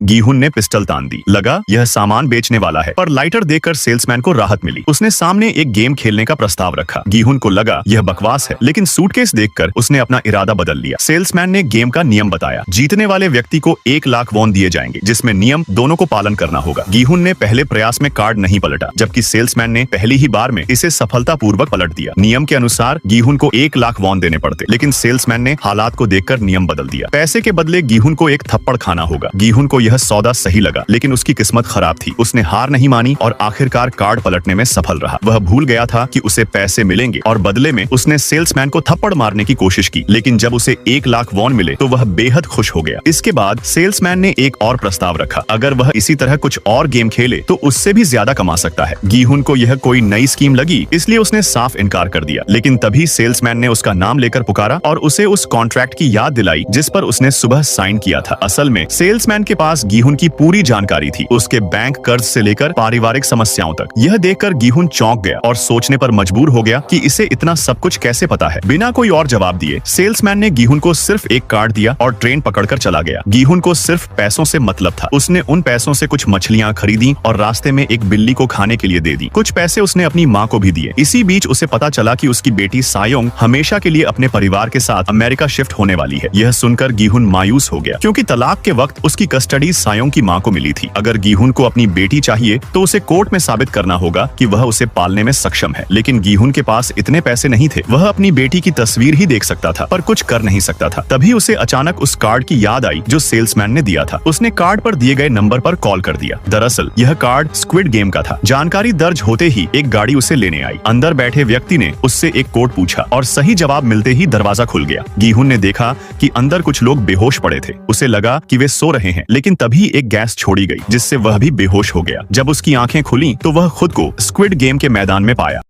गीहुन ने पिस्टल तान दी। लगा यह सामान बेचने वाला है, पर लाइटर देखकर सेल्समैन को राहत मिली। उसने सामने एक गेम खेलने का प्रस्ताव रखा। गीहुन को लगा यह बकवास है, लेकिन सूटकेस देखकर उसने अपना इरादा बदल लिया। सेल्समैन ने गेम का नियम बताया। जीतने वाले व्यक्ति को 1 लाख वॉन दिए जाएंगे, जिसमें नियम दोनों को पालन करना होगा। गीहुन ने पहले प्रयास में कार्ड नहीं पलटा, जबकि सेल्समैन ने पहली ही बार में इसे सफलतापूर्वक पलट दिया। नियम के अनुसार गीहुन को 1 लाख वॉन देने पड़ते, लेकिन सेल्समैन ने हालात को देखकर नियम बदल दिया। पैसे के बदले गीहुन को एक थप्पड़ खाना होगा। गीहुन को यह सौदा सही लगा, लेकिन उसकी किस्मत खराब थी। उसने हार नहीं मानी और आखिरकार कार्ड पलटने में सफल रहा। वह भूल गया था कि उसे पैसे मिलेंगे और बदले में उसने सेल्समैन को थप्पड़ मारने की कोशिश की, लेकिन जब उसे 1 लाख वॉन मिले तो वह बेहद खुश हो गया। इसके बाद सेल्समैन ने एक और प्रस्ताव रखा। अगर वह इसी तरह कुछ और गेम खेले तो उससे भी ज्यादा कमा सकता है। गीहुन को यह कोई नई स्कीम लगी, इसलिए उसने साफ इनकार कर दिया। लेकिन तभी सेल्समैन ने उसका नाम लेकर पुकारा और उसे उस कॉन्ट्रैक्ट की याद दिलाई जिस पर उसने सुबह साइन किया था। असल में सेल्समैन के पास गीहुन की पूरी जानकारी थी, उसके बैंक कर्ज से लेकर पारिवारिक समस्याओं तक। यह देखकर गीहुन चौंक गया और सोचने पर मजबूर हो गया कि इसे इतना सब कुछ कैसे पता है। बिना कोई और जवाब दिए सेल्समैन ने गीहुन को सिर्फ एक कार्ड दिया और ट्रेन पकड़कर चला गया। गीहुन को सिर्फ पैसों से मतलब था। उसने उन पैसों से कुछ मछलियां खरीदी और रास्ते में एक बिल्ली को खाने के लिए दे दी। कुछ पैसे उसने अपनी माँ को भी दिए। इसी बीच उसे पता चला कि उसकी बेटी सायोंग हमेशा के लिए अपने परिवार के साथ अमेरिका शिफ्ट होने वाली है। यह सुनकर गीहुन मायूस हो गया, क्योंकि तलाक के वक्त उसकी कस्टडी सायोंग की माँ को मिली थी। अगर गीहुन को अपनी बेटी चाहिए तो उसे कोर्ट में साबित करना होगा कि वह उसे पालने में सक्षम है। लेकिन गीहुन के पास इतने पैसे नहीं थे। वह अपनी बेटी की तस्वीर ही देख सकता था, पर कुछ कर नहीं सकता था। तभी उसे अचानक उस कार्ड की याद आई जो सेल्समैन ने दिया था। उसने कार्ड पर दिए गए नंबर पर कॉल कर दिया। दरअसल यह कार्ड स्क्विड गेम का था। जानकारी दर्ज होते ही एक गाड़ी उसे लेने आई। अंदर बैठे व्यक्ति ने उससे एक कोड पूछा और सही जवाब मिलते ही दरवाजा खुल गया। गीहुन ने देखा कि अंदर कुछ लोग बेहोश पड़े थे। उसे लगा कि वे सो रहे हैं, लेकिन तभी एक गैस छोड़ी गई, जिससे वह भी बेहोश हो गया। जब उसकी आंखें खुली तो वह खुद को स्क्विड गेम के मैदान में पाया।